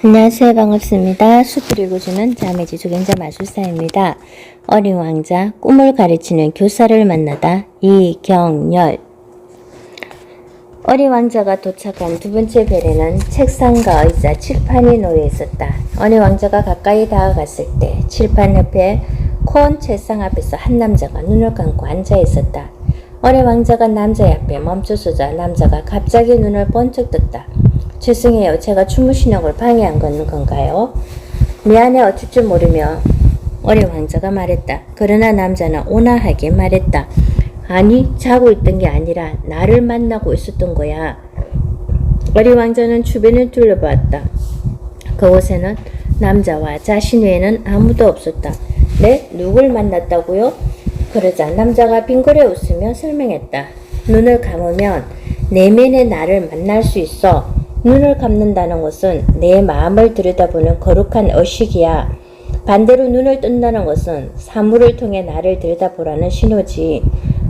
안녕하세요. 반갑습니다. 숲을 읽어주는 자매지 조경자 마술사입니다. 어린 왕자, 꿈을 가르치는 교사를 만나다 이경열. 어린 왕자가 도착한 두 번째 별에는 책상과 의자, 칠판이 놓여 있었다. 어린 왕자가 가까이 다가갔을 때 칠판 옆에 콘 책상 앞에서 한 남자가 눈을 감고 앉아 있었다. 어린 왕자가 남자 앞에 멈춰서자 남자가 갑자기 눈을 번쩍 떴다. 죄송해요. 제가 주무시는 걸 방해한 건가요? 미안해. 어쩔 줄 모르며 어린 왕자가 말했다. 그러나 남자는 온화하게 말했다. 아니, 자고 있던 게 아니라 나를 만나고 있었던 거야. 어린 왕자는 주변을 둘러보았다. 그곳에는 남자와 자신 외에는 아무도 없었다. 네? 누굴 만났다고요? 그러자 남자가 빙그레 웃으며 설명했다. 눈을 감으면 내면의 나를 만날 수 있어. 눈을 감는다는 것은 내 마음을 들여다보는 거룩한 의식이야. 반대로 눈을 뜬다는 것은 사물을 통해 나를 들여다보라는 신호지.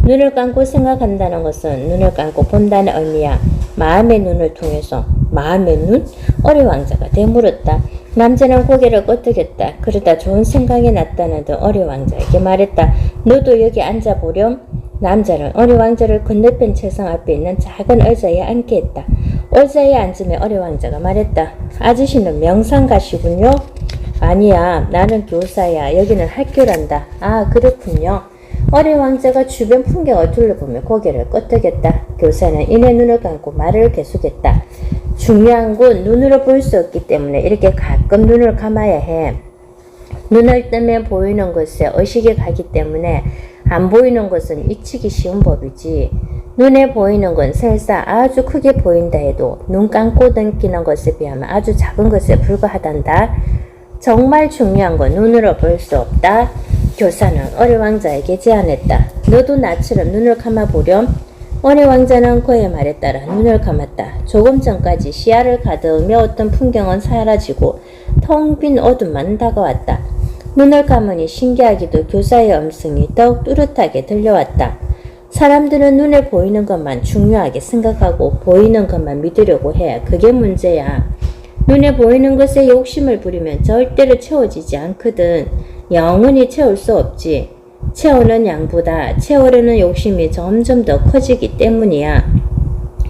눈을 감고 생각한다는 것은 눈을 감고 본다는 의미야. 마음의 눈을 통해서. 마음의 눈? 어린 왕자가 되물었다. 남자는 고개를 끄덕였다. 그러다 좋은 생각이 났다는 듯 어린 왕자에게 말했다. 너도 여기 앉아보렴? 남자는 어린 왕자를 건너편 책상 앞에 있는 작은 의자에 앉게 했다. 의자에 앉으며 어린 왕자가 말했다. 아저씨는 명상가시군요? 아니야, 나는 교사야. 여기는 학교란다. 아, 그렇군요. 어린 왕자가 주변 풍경을 둘러보며 고개를 끄덕였다. 교사는 이내 눈을 감고 말을 계속했다. 중요한 건 눈으로 볼 수 없기 때문에 이렇게 가끔 눈을 감아야 해. 눈을 뜨면 보이는 것에 의식이 가기 때문에 안 보이는 것은 잊히기 쉬운 법이지. 눈에 보이는 건 설사 아주 크게 보인다 해도 눈 감고 느끼는 것에 비하면 아주 작은 것에 불과하단다. 정말 중요한 건 눈으로 볼 수 없다. 교사는 어린 왕자에게 제안했다. 너도 나처럼 눈을 감아보렴? 어린 왕자는 그의 말에 따라 눈을 감았다. 조금 전까지 시야를 가두며 어떤 풍경은 사라지고 텅 빈 어둠만 다가왔다. 눈을 감으니 신기하게도 교사의 음성이 더욱 뚜렷하게 들려왔다. 사람들은 눈에 보이는 것만 중요하게 생각하고 보이는 것만 믿으려고 해. 그게 문제야. 눈에 보이는 것에 욕심을 부리면 절대로 채워지지 않거든. 영원히 채울 수 없지. 채우는 양보다 채우려는 욕심이 점점 더 커지기 때문이야.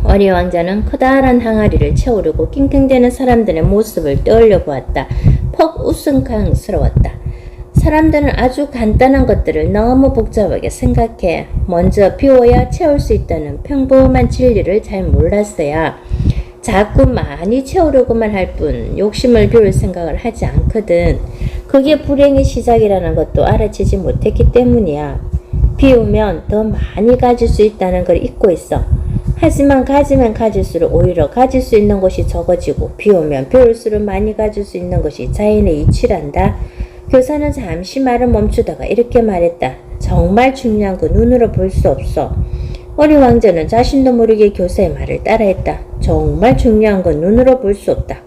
어린 왕자는 커다란 항아리를 채우려고 낑낑대는 사람들의 모습을 떠올려 보았다. 퍽 웃음강스러웠다. 사람들은 아주 간단한 것들을 너무 복잡하게 생각해. 먼저 비워야 채울 수 있다는 평범한 진리를 잘 몰랐어야. 자꾸 많이 채우려고만 할 뿐 욕심을 비울 생각을 하지 않거든. 그게 불행의 시작이라는 것도 알아채지 못했기 때문이야. 비우면 더 많이 가질 수 있다는 걸 잊고 있어. 하지만 가지면 가질수록 오히려 가질 수 있는 것이 적어지고 비우면 비울수록 많이 가질 수 있는 것이 자연의 이치란다. 교사는 잠시 말을 멈추다가 이렇게 말했다. 정말 중요한 건 눈으로 볼 수 없어. 어린 왕자는 자신도 모르게 교사의 말을 따라했다. 정말 중요한 건 눈으로 볼 수 없다.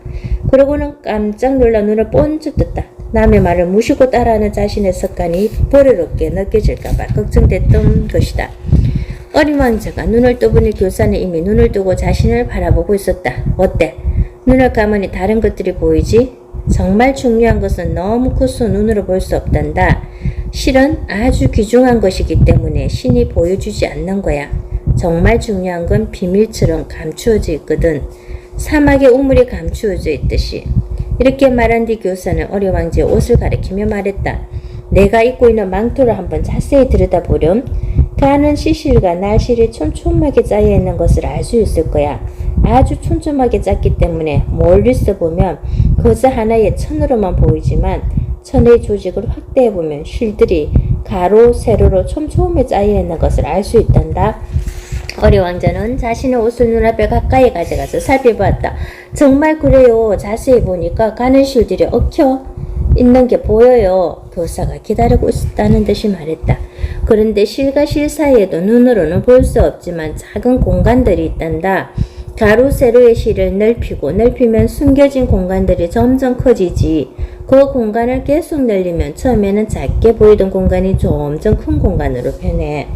그러고는 깜짝 놀라 눈을 번쩍 떴다. 남의 말을 무시고 따라하는 자신의 습관이 버릇없게 느껴질까봐 걱정됐던 것이다. 어린 왕자가 눈을 떠보니 교사는 이미 눈을 뜨고 자신을 바라보고 있었다. 어때? 눈을 감으니 다른 것들이 보이지? 정말 중요한 것은 너무 커서 눈으로 볼 수 없단다. 실은 아주 귀중한 것이기 때문에 신이 보여주지 않는 거야. 정말 중요한 건 비밀처럼 감추어져 있거든. 사막에 우물이 감추어져 있듯이. 이렇게 말한 뒤 교사는 어린 왕자의 옷을 가리키며 말했다. 내가 입고 있는 망토를 한번 자세히 들여다보렴. 그 안은 시실과 날실이 촘촘하게 짜여있는 것을 알 수 있을 거야. 아주 촘촘하게 짰기 때문에 멀리서 보면 거저 하나의 천으로만 보이지만 천의 조직을 확대해보면 실들이 가로, 세로로 촘촘하게 짜여있는 것을 알 수 있단다. 어린 왕자는 자신의 옷을 눈앞에 가까이 가져가서 살펴보았다. 정말 그래요. 자세히 보니까 가는 실들이 얽혀 있는 게 보여요. 교사가 기다리고 있었다는 듯이 말했다. 그런데 실과 실 사이에도 눈으로는 볼 수 없지만 작은 공간들이 있단다. 가로 세로의 실을 넓히면 숨겨진 공간들이 점점 커지지. 그 공간을 계속 늘리면 처음에는 작게 보이던 공간이 점점 큰 공간으로 변해.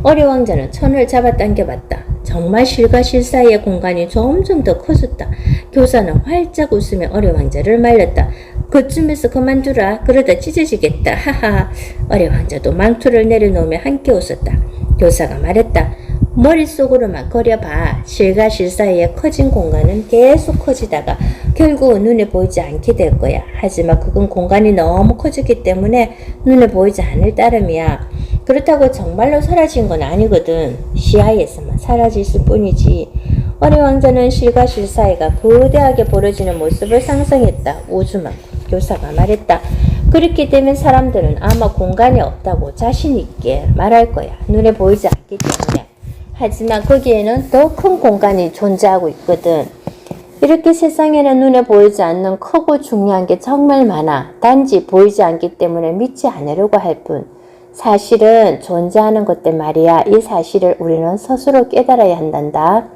어린 왕자는 천을 잡아당겨봤다. 정말 실과 실 사이의 공간이 점점 더 커졌다. 교사는 활짝 웃으며 어리 왕자를 말렸다. 그쯤에서 그만두라. 그러다 찢어지겠다. 하하. 어리 왕자도 망토를 내려놓으며 함께 웃었다. 교사가 말했다. 머릿속으로만 그려봐. 실과 실 사이에 커진 공간은 계속 커지다가 결국 눈에 보이지 않게 될 거야. 하지만 그건 공간이 너무 커졌기 때문에 눈에 보이지 않을 따름이야. 그렇다고 정말로 사라진 건 아니거든. 시야에서만 사라질 뿐이지. 어리 왕자는 실과 실 사이가 거대하게 벌어지는 모습을 상상했다. 우주만 교사가 말했다. 그렇게 되면 사람들은 아마 공간이 없다고 자신 있게 말할 거야. 눈에 보이지 않기 때문에. 하지만 거기에는 더 큰 공간이 존재하고 있거든. 이렇게 세상에는 눈에 보이지 않는 크고 중요한 게 정말 많아. 단지 보이지 않기 때문에 믿지 않으려고 할 뿐. 사실은 존재하는 것들 말이야. 이 사실을 우리는 스스로 깨달아야 한단다.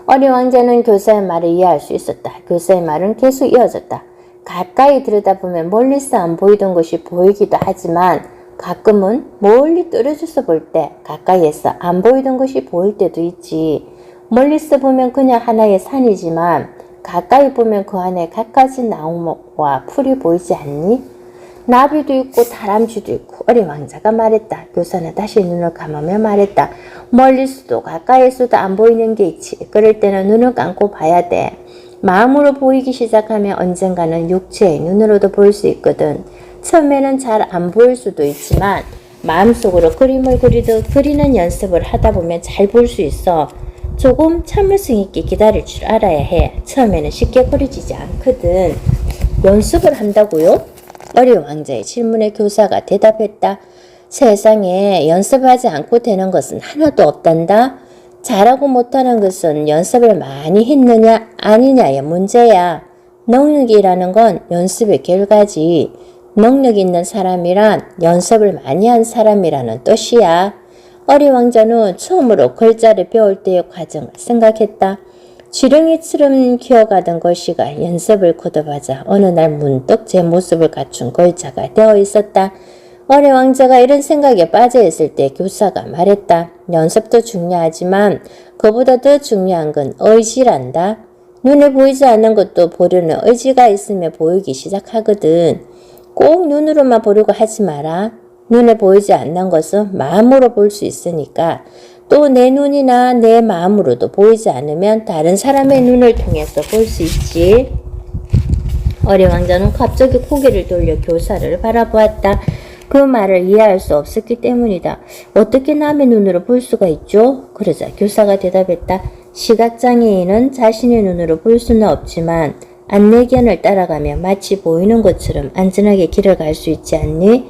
어리 왕자는 교사의 말을 이해할 수 있었다. 교사의 말은 계속 이어졌다. 가까이 들여다보면 멀리서 안 보이던 것이 보이기도 하지만 가끔은 멀리 떨어져서 볼 때 가까이에서 안 보이던 것이 보일 때도 있지. 멀리서 보면 그냥 하나의 산이지만 가까이 보면 그 안에 갖가지 나무와 풀이 보이지 않니? 나비도 있고 다람쥐도 있고. 어린 왕자가 말했다. 교사는 다시 눈을 감으며 말했다. 멀리서도 가까이서도 안 보이는 게 있지. 그럴 때는 눈을 감고 봐야 돼. 마음으로 보이기 시작하면 언젠가는 육체의 눈으로도 볼 수 있거든. 처음에는 잘 안 보일 수도 있지만 마음속으로 그림을 그리듯 그리는 연습을 하다 보면 잘 볼 수 있어. 조금 참을성 있게 기다릴 줄 알아야 해. 처음에는 쉽게 그려지지 않거든. 연습을 한다고요? 어린 왕자의 질문에 교사가 대답했다. 세상에 연습하지 않고 되는 것은 하나도 없단다. 잘하고 못하는 것은 연습을 많이 했느냐 아니냐의 문제야. 능력이라는 건 연습의 결과지. 능력 있는 사람이란 연습을 많이 한 사람이라는 뜻이야. 어린 왕자는 처음으로 글자를 배울 때의 과정을 생각했다. 지렁이처럼 기어가던 글씨가 연습을 거듭하자 어느 날 문득 제 모습을 갖춘 글자가 되어 있었다. 어린 왕자가 이런 생각에 빠져 있을 때 교사가 말했다. 연습도 중요하지만 그보다 더 중요한 건 의지란다. 눈에 보이지 않는 것도 보려는 의지가 있으면 보이기 시작하거든. 꼭 눈으로만 보려고 하지 마라. 눈에 보이지 않는 것은 마음으로 볼 수 있으니까. 또 내 눈이나 내 마음으로도 보이지 않으면 다른 사람의 눈을 통해서 볼 수 있지. 어린 왕자는 갑자기 고개를 돌려 교사를 바라보았다. 그 말을 이해할 수 없었기 때문이다. 어떻게 남의 눈으로 볼 수가 있죠? 그러자 교사가 대답했다. 시각장애인은 자신의 눈으로 볼 수는 없지만 안내견을 따라가며 마치 보이는 것처럼 안전하게 길을 갈 수 있지 않니?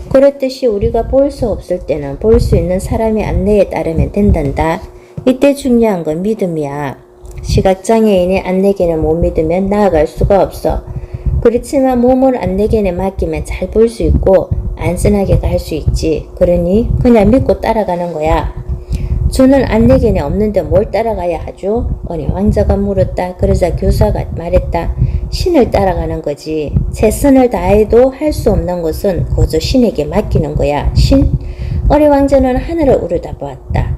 그렇듯이 우리가 볼 수 없을 때는 볼 수 있는 사람의 안내에 따르면 된단다. 이때 중요한 건 믿음이야. 시각장애인의 안내견을 못 믿으면 나아갈 수가 없어. 그렇지만 몸을 안내견에 맡기면 잘 볼 수 있고 안전하게 갈 수 있지. 그러니 그냥 믿고 따라가는 거야. 저는 안내견이 없는데 뭘 따라가야 하죠? 어린 왕자가 물었다. 그러자 교사가 말했다. 신을 따라가는 거지. 최선을 다해도 할 수 없는 것은 거저 신에게 맡기는 거야. 신? 어린 왕자는 하늘을 우러다보았다.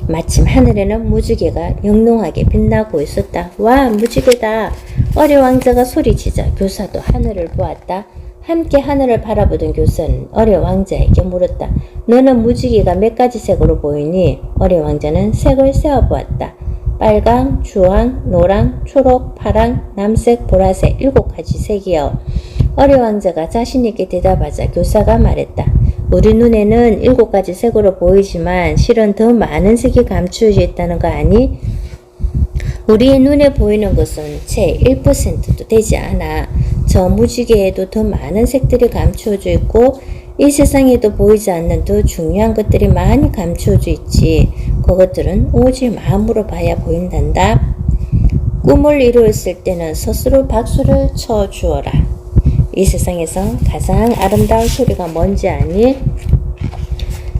마침 하늘에는 무지개가 영롱하게 빛나고 있었다. 와, 무지개다. 어린 왕자가 소리치자 교사도 하늘을 보았다. 함께 하늘을 바라보던 교사는 어린 왕자에게 물었다. 너는 무지개가 몇 가지 색으로 보이니? 어린 왕자는 색을 세어보았다. 빨강, 주황, 노랑, 초록, 파랑, 남색, 보라색 7가지 색이요. 어린 왕자가 자신있게 대답하자 교사가 말했다. 우리 눈에는 7가지 색으로 보이지만 실은 더 많은 색이 감추어져 있다는 거 아니? 우리의 눈에 보이는 것은 채 1%도 되지 않아. 저 무지개에도 더 많은 색들이 감추어져 있고 이 세상에도 보이지 않는 더 중요한 것들이 많이 감추어져 있지. 그것들은 오직 마음으로 봐야 보인단다. 꿈을 이루었을 때는 스스로 박수를 쳐주어라. 이 세상에서 가장 아름다운 소리가 뭔지 아니?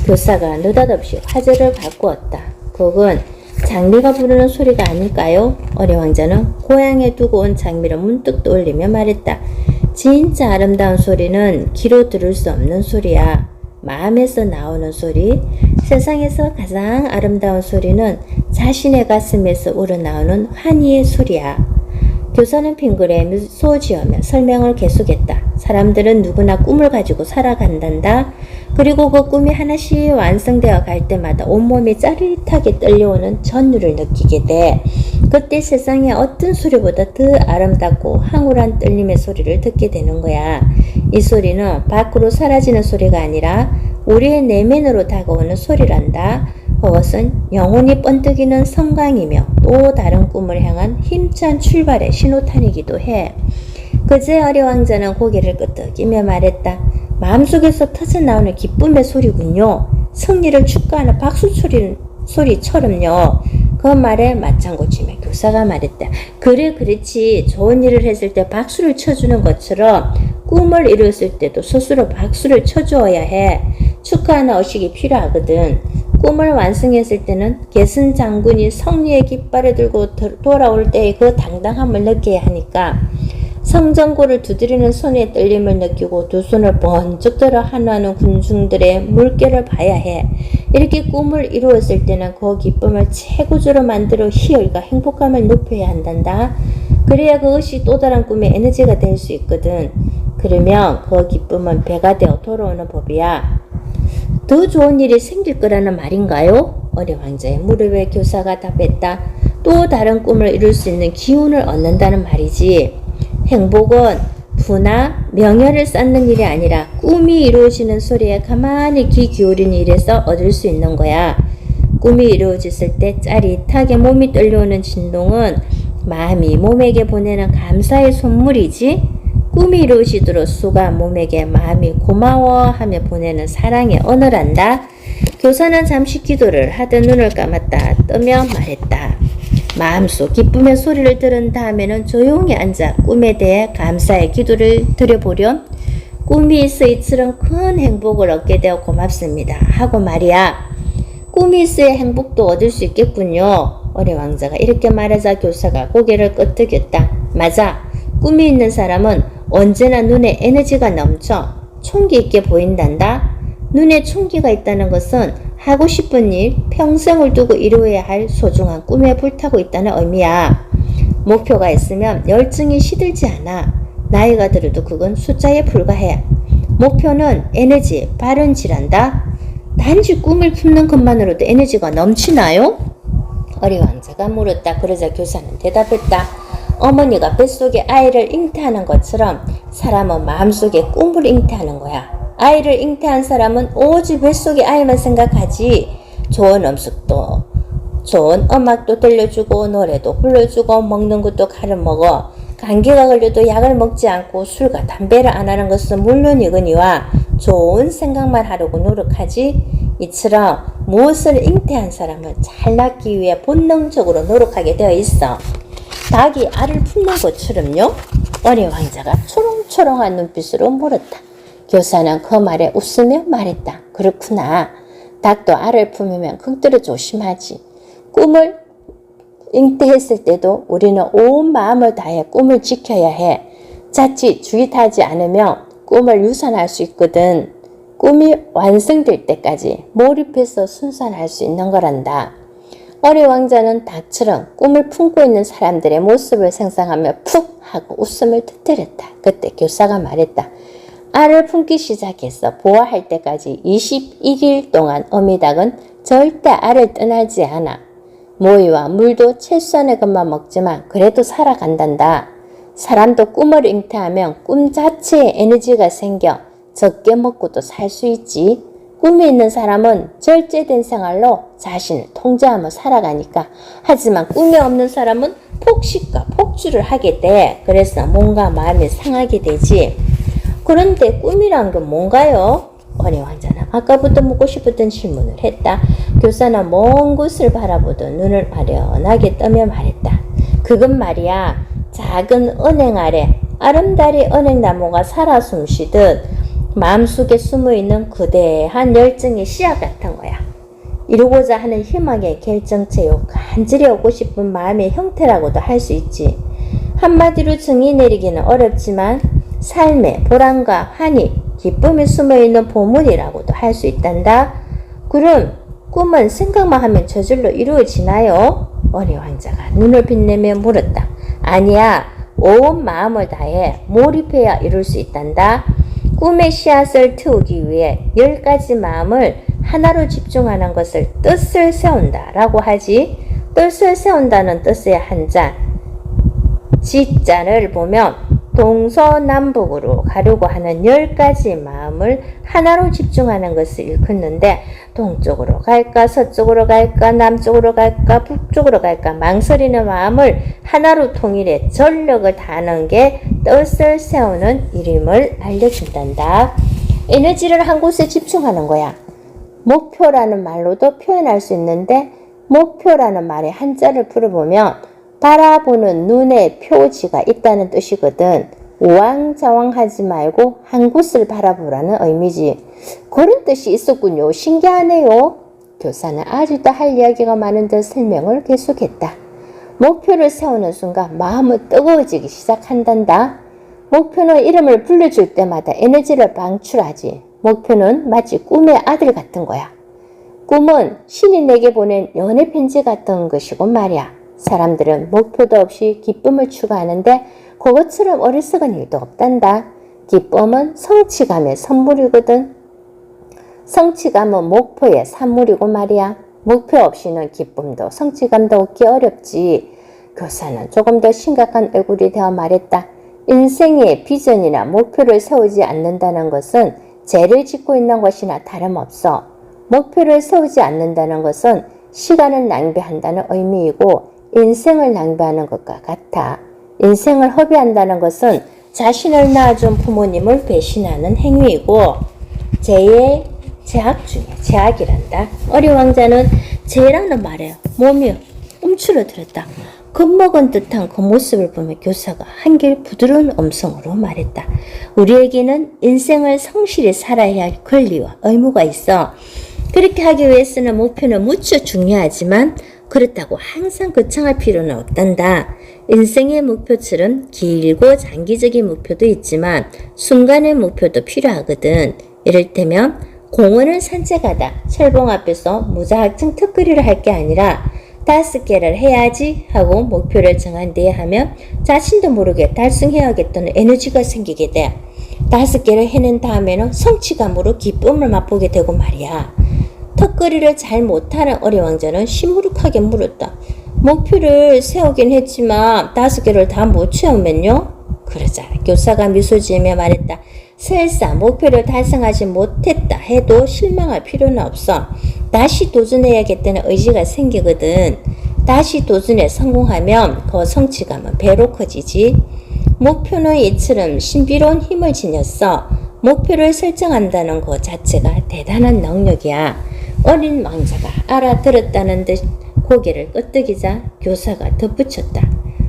교사가 느닷없이 화제를 바꾸었다. 그건 장미가 부르는 소리가 아닐까요? 어린 왕자는 고향에 두고 온 장미를 문득 떠올리며 말했다. 진짜 아름다운 소리는 귀로 들을 수 없는 소리야. 마음에서 나오는 소리. 세상에서 가장 아름다운 소리는 자신의 가슴에서 우러나오는 환희의 소리야. 교사는 빙그레 미소 지으며 설명을 계속했다. 사람들은 누구나 꿈을 가지고 살아간단다. 그리고 그 꿈이 하나씩 완성되어 갈 때마다 온몸이 짜릿하게 떨려오는 전율을 느끼게 돼. 그때 세상에 어떤 소리보다 더 아름답고 황홀한 떨림의 소리를 듣게 되는 거야. 이 소리는 밖으로 사라지는 소리가 아니라 우리의 내면으로 다가오는 소리란다. 그것은 영혼이 번뜩이는 성광이며 또 다른 꿈을 향한 힘찬 출발의 신호탄이기도 해. 그제 어리 왕자는 고개를 끄덕이며 말했다. 마음속에서 터져나오는 기쁨의 소리군요. 승리를 축하하는 박수 소리처럼요. 그 말에 맞장구 치며 교사가 말했다. 그래 그렇지. 좋은 일을 했을 때 박수를 쳐주는 것처럼 꿈을 이뤘을 때도 스스로 박수를 쳐주어야 해. 축하하는 의식이 필요하거든. 꿈을 완성했을 때는 계승 장군이 승리의 깃발을 들고 돌아올 때의 그 당당함을 느껴야 하니까 성전고를 두드리는 손의 떨림을 느끼고 두 손을 번쩍 들어 한호하는 군중들의 물결을 봐야 해. 이렇게 꿈을 이루었을 때는 그 기쁨을 최고조로 만들어 희열과 행복감을 높여야 한단다. 그래야 그것이 또 다른 꿈의 에너지가 될 수 있거든. 그러면 그 기쁨은 배가 되어 돌아오는 법이야. 더 좋은 일이 생길 거라는 말인가요? 어리 왕자의 무릎에 교사가 답했다. 또 다른 꿈을 이룰 수 있는 기운을 얻는다는 말이지. 행복은 부나 명예를 쌓는 일이 아니라 꿈이 이루어지는 소리에 가만히 귀 기울이는 일에서 얻을 수 있는 거야. 꿈이 이루어졌을 때 짜릿하게 몸이 떨려오는 진동은 마음이 몸에게 보내는 감사의 선물이지. 꿈이 이루어지도록 수가 몸에게 마음이 고마워하며 보내는 사랑의 언어란다. 교사는 잠시 기도를 하듯 눈을 감았다 뜨며 말했다. 마음속 기쁨의 소리를 들은 다음에는 조용히 앉아 꿈에 대해 감사의 기도를 드려보렴. 꿈이 있어 이처럼 큰 행복을 얻게 되어 고맙습니다 하고 말이야. 꿈이 있어야 행복도 얻을 수 있겠군요. 어린 왕자가 이렇게 말하자 교사가 고개를 끄덕였다. 맞아. 꿈이 있는 사람은 언제나 눈에 에너지가 넘쳐 총기 있게 보인단다. 눈에 총기가 있다는 것은 하고 싶은 일, 평생을 두고 이루어야 할 소중한 꿈에 불타고 있다는 의미야. 목표가 있으면 열정이 시들지 않아. 나이가 들어도 그건 숫자에 불과해. 목표는 에너지, 발현질한다. 단지 꿈을 품는 것만으로도 에너지가 넘치나요? 어리 왕자가 물었다. 그러자 교사는 대답했다. 어머니가 뱃속에 아이를 잉태하는 것처럼 사람은 마음속에 꿈을 잉태하는 거야. 아이를 잉태한 사람은 오직 뱃속의 아이만 생각하지. 좋은 음식도, 좋은 음악도 들려주고 노래도 불러주고 먹는 것도 가려 먹어. 감기가 걸려도 약을 먹지 않고 술과 담배를 안 하는 것은 물론이거니와 좋은 생각만 하려고 노력하지. 이처럼 무엇을 잉태한 사람은 잘 낳기 위해 본능적으로 노력하게 되어 있어. 닭이 알을 품는 것처럼요. 어린 왕자가 초롱초롱한 눈빛으로 물었다. 교사는 그 말에 웃으며 말했다. 그렇구나. 닭도 알을 품으면 극도로 조심하지. 꿈을 잉태했을 때도 우리는 온 마음을 다해 꿈을 지켜야 해. 자칫 주의 타지 않으면 꿈을 유산할 수 있거든. 꿈이 완성될 때까지 몰입해서 순산할 수 있는 거란다. 어린 왕자는 닭처럼 꿈을 품고 있는 사람들의 모습을 상상하며 푹 하고 웃음을 터뜨렸다. 그때 교사가 말했다. 알을 품기 시작해서 부화할 때까지 21일 동안 어미닭은 절대 알을 떠나지 않아. 모이와 물도 최소한의 것만 먹지만 그래도 살아간단다. 사람도 꿈을 잉태하면 꿈 자체에 에너지가 생겨 적게 먹고도 살 수 있지. 꿈이 있는 사람은 절제된 생활로 자신을 통제하며 살아가니까. 하지만 꿈이 없는 사람은 폭식과 폭주를 하게 돼. 그래서 몸과 마음이 상하게 되지. 그런데 꿈이란 건 뭔가요? 어린 왕자는 아까부터 묻고 싶었던 질문을 했다. 교사는 먼 곳을 바라보던 눈을 아련하게 떠며 말했다. 그건 말이야. 작은 은행 아래 아름다리 은행나무가 살아 숨쉬듯 마음속에 숨어있는 거대한 열정의 씨앗 같은 거야. 이루고자 하는 희망의 결정체요. 간절히 오고 싶은 마음의 형태라고도 할 수 있지. 한마디로 정의 내리기는 어렵지만 삶의 보람과 환희, 기쁨이 숨어있는 보물이라고도 할 수 있단다. 그럼 꿈은 생각만 하면 저절로 이루어지나요? 어리 왕자가 눈을 빛내며 물었다. 아니야. 온 마음을 다해 몰입해야 이룰 수 있단다. 꿈의 씨앗을 트우기 위해 10가지 마음을 하나로 집중하는 것을 뜻을 세운다 라고 하지. 뜻을 세운다는 뜻의 한자 지자를 보면 동서남북으로 가려고 하는 10가지 마음을 하나로 집중하는 것을 일컫는데, 동쪽으로 갈까 서쪽으로 갈까 남쪽으로 갈까 북쪽으로 갈까 망설이는 마음을 하나로 통일해 전력을 다하는 게 뜻을 세우는 일임을 알려준단다. 에너지를 한 곳에 집중하는 거야. 목표라는 말로도 표현할 수 있는데, 목표라는 말의 한자를 풀어보면 바라보는 눈의 표지가 있다는 뜻이거든. 우왕좌왕하지 말고 한 곳을 바라보라는 의미지. 그런 뜻이 있었군요. 신기하네요. 교사는 아직도 할 이야기가 많은 듯 설명을 계속했다. 목표를 세우는 순간 마음은 뜨거워지기 시작한단다. 목표는 이름을 불러줄 때마다 에너지를 방출하지. 목표는 마치 꿈의 아들 같은 거야. 꿈은 신이 내게 보낸 연애 편지 같은 것이고 말이야. 사람들은 목표도 없이 기쁨을 추구하는데 그것처럼 어리석은 일도 없단다. 기쁨은 성취감의 선물이거든. 성취감은 목표의 산물이고 말이야. 목표 없이는 기쁨도 성취감도 얻기 어렵지. 교사는 조금 더 심각한 얼굴이 되어 말했다. 인생의 비전이나 목표를 세우지 않는다는 것은 죄를 짓고 있는 것이나 다름없어. 목표를 세우지 않는다는 것은 시간을 낭비한다는 의미이고 인생을 낭비하는 것과 같아. 인생을 허비한다는 것은 자신을 낳아준 부모님을 배신하는 행위이고 죄의 죄악 중에 죄악이란다. 어리 왕자는 죄라는 말에 몸이 움츠러들었다. 겁먹은 듯한 그 모습을 보며 교사가 한결 부드러운 음성으로 말했다. 우리에게는 인생을 성실히 살아야 할 권리와 의무가 있어. 그렇게 하기 위해서는 목표는 무척 중요하지만 그렇다고 항상 거창할 필요는 없단다. 인생의 목표처럼 길고 장기적인 목표도 있지만 순간의 목표도 필요하거든. 이를테면 공원을 산책하다 철봉 앞에서 무작정 턱걸이를 할 게 아니라 5개를 해야지 하고 목표를 정한 뒤에 하면 자신도 모르게 달성해야겠다는 에너지가 생기게 돼. 5개를 해낸 다음에는 성취감으로 기쁨을 맛보게 되고 말이야. 턱걸이를 잘 못하는 어리 왕자는 시무룩하게 물었다. 목표를 세우긴 했지만 5개를 다 못 채우면요? 그러자 교사가 미소 지으며 말했다. 설사 목표를 달성하지 못했다 해도 실망할 필요는 없어. 다시 도전해야겠다는 의지가 생기거든. 다시 도전에 성공하면 그 성취감은 배로 커지지. 목표는 이처럼 신비로운 힘을 지녔어. 목표를 설정한다는 것 자체가 대단한 능력이야. 어린 왕자가 알아들었다는 듯 고개를 끄덕이자 교사가 덧붙였다.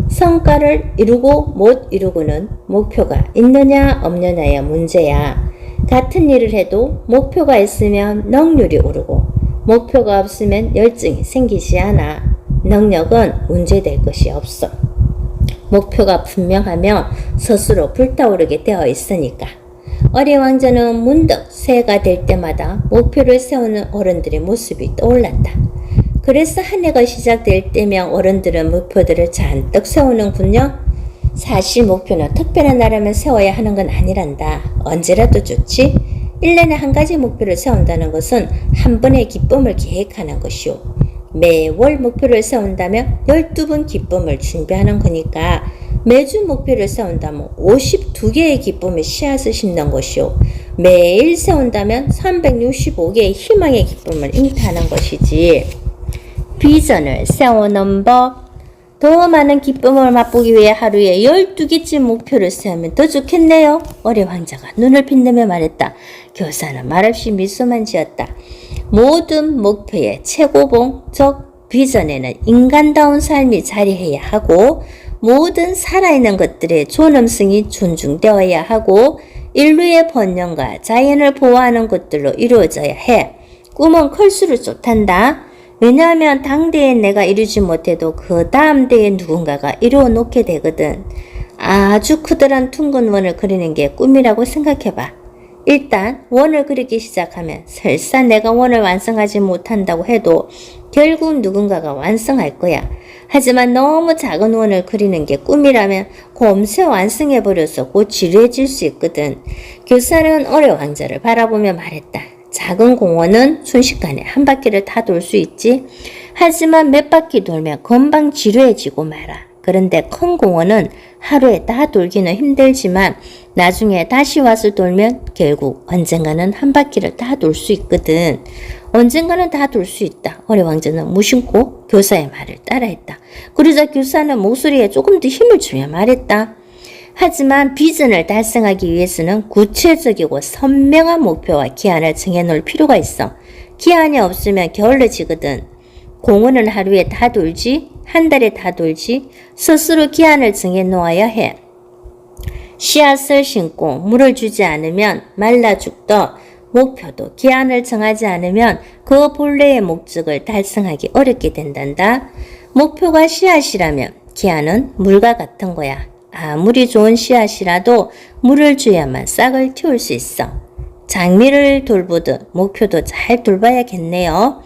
성과를 이루고 못 이루고는 목표가 있느냐 없느냐의 문제야. 같은 일을 해도 목표가 있으면 능률이 오르고 목표가 없으면 열정이 생기지 않아. 능력은 문제될 것이 없어. 목표가 분명하면 스스로 불타오르게 되어 있으니까. 어린 왕자는 문득 새해가 될 때마다 목표를 세우는 어른들의 모습이 떠올랐다. 그래서 한 해가 시작될 때면 어른들은 목표들을 잔뜩 세우는군요. 사실 목표는 특별한 날에만 세워야 하는 건 아니란다. 언제라도 좋지. 1년에 한 가지 목표를 세운다는 것은 한 번의 기쁨을 계획하는 것이오. 매월 목표를 세운다면 12번 기쁨을 준비하는 거니까 매주 목표를 세운다면 52개의 기쁨의 씨앗을 심는 것이오. 매일 세운다면 365개의 희망의 기쁨을 잉타하는 것이지. 비전을 세우는 법. 더 많은 기쁨을 맛보기 위해 하루에 12개쯤 목표를 세우면 더 좋겠네요. 어린 왕자가 눈을 빛내며 말했다. 교사는 말없이 미소만 지었다. 모든 목표의 최고봉, 즉 비전에는 인간다운 삶이 자리해야 하고 모든 살아있는 것들의 존엄성이 존중되어야 하고 인류의 번영과 자연을 보호하는 것들로 이루어져야 해. 꿈은 클수록 좋단다. 왜냐하면 당대에 내가 이루지 못해도 그 다음 대에 누군가가 이루어 놓게 되거든. 아주 커다란 둥근 원을 그리는 게 꿈이라고 생각해봐. 일단 원을 그리기 시작하면 설사 내가 원을 완성하지 못한다고 해도 결국 누군가가 완성할 거야. 하지만 너무 작은 원을 그리는 게 꿈이라면 곰새 완성해버려서 곧 지루해질 수 있거든. 교사는 어려 왕자를 바라보며 말했다. 작은 공원은 순식간에 한 바퀴를 다 돌 수 있지. 하지만 몇 바퀴 돌면 금방 지루해지고 말아. 그런데 큰 공원은 하루에 다 돌기는 힘들지만 나중에 다시 와서 돌면 결국 언젠가는 한 바퀴를 다 돌 수 있거든. 언젠가는 다 돌 수 있다. 어려 왕자는 무심코 교사의 말을 따라했다. 그러자 교사는 목소리에 조금 더 힘을 주며 말했다. 하지만 비전을 달성하기 위해서는 구체적이고 선명한 목표와 기한을 정해놓을 필요가 있어. 기한이 없으면 게을러지거든. 공원은 하루에 다 돌지, 한 달에 다 돌지, 스스로 기한을 정해놓아야 해. 씨앗을 심고 물을 주지 않으면 말라 죽더. 목표도 기한을 정하지 않으면 그 본래의 목적을 달성하기 어렵게 된단다. 목표가 씨앗이라면 기한은 물과 같은 거야. 아무리 좋은 씨앗이라도 물을 줘야만 싹을 틔울 수 있어. 장미를 돌보듯 목표도 잘 돌봐야겠네요.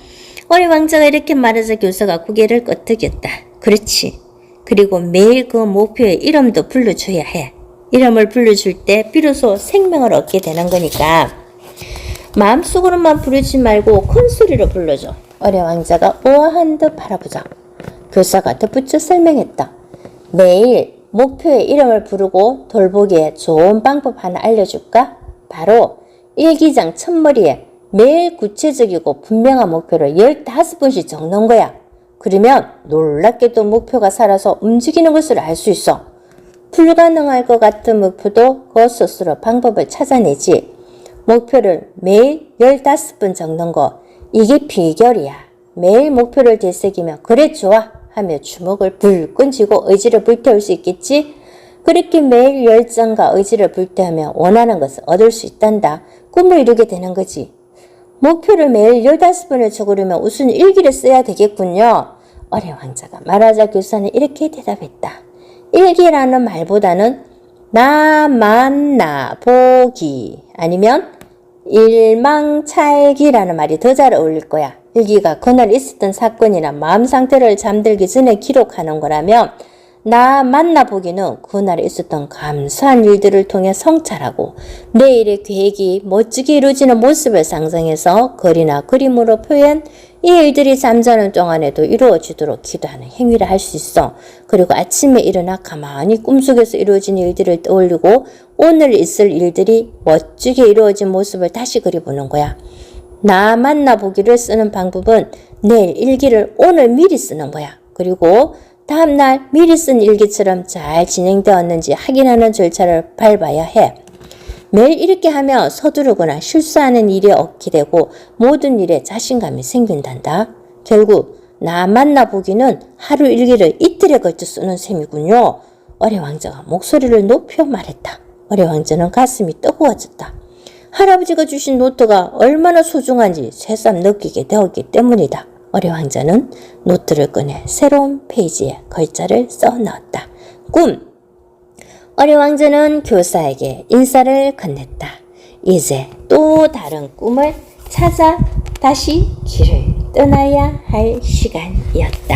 어린 왕자가 이렇게 말해서 교사가 고개를 끄덕였다. 그렇지. 그리고 매일 그 목표의 이름도 불러줘야 해. 이름을 불러줄 때 비로소 생명을 얻게 되는 거니까. 마음속으로만 부르지 말고 큰 소리로 불러줘. 어린 왕자가 우아한 듯 바라보자. 교사가 덧붙여 설명했다. 매일 목표의 이름을 부르고 돌보기에 좋은 방법 하나 알려줄까? 바로 일기장 첫머리에 매일 구체적이고 분명한 목표를 15번씩 적는 거야. 그러면 놀랍게도 목표가 살아서 움직이는 것을 알 수 있어. 불가능할 것 같은 목표도 그 스스로 방법을 찾아내지. 목표를 매일 15번 적는 거, 이게 비결이야. 매일 목표를 되새기며 그래 좋아 하며 주먹을 불끈 쥐고 의지를 불태울 수 있겠지? 그렇게 매일 열정과 의지를 불태우며 원하는 것을 얻을 수 있단다. 꿈을 이루게 되는 거지. 목표를 매일 15번을 적으려면 우선 일기를 써야 되겠군요. 어린 왕자가 말하자 교사는 이렇게 대답했다. 일기라는 말보다는 나 만나 보기 아니면 일망찰기라는 말이 더 잘 어울릴 거야. 일기가 그날 있었던 사건이나 마음 상태를 잠들기 전에 기록하는 거라면 나 만나보기는 그날에 있었던 감사한 일들을 통해 성찰하고 내일의 계획이 멋지게 이루어지는 모습을 상상해서 글이나 그림으로 표현, 이 일들이 잠자는 동안에도 이루어지도록 기도하는 행위를 할 수 있어. 그리고 아침에 일어나 가만히 꿈속에서 이루어진 일들을 떠올리고 오늘 있을 일들이 멋지게 이루어진 모습을 다시 그려보는 거야. 나 만나보기를 쓰는 방법은 내일 일기를 오늘 미리 쓰는 거야. 그리고 다음날 미리 쓴 일기처럼 잘 진행되었는지 확인하는 절차를 밟아야 해. 매일 이렇게 하며 서두르거나 실수하는 일이 없게 되고 모든 일에 자신감이 생긴단다. 결국 나 만나보기는 하루 일기를 이틀에 걸쳐 쓰는 셈이군요. 어린 왕자가 목소리를 높여 말했다. 어린 왕자는 가슴이 뜨거워졌다. 할아버지가 주신 노트가 얼마나 소중한지 새삼 느끼게 되었기 때문이다. 어린 왕자는 노트를 꺼내 새로운 페이지에 글자를 써넣었다. 꿈! 어린 왕자는 교사에게 인사를 건넸다. 이제 또 다른 꿈을 찾아 다시 길을 떠나야 할 시간이었다.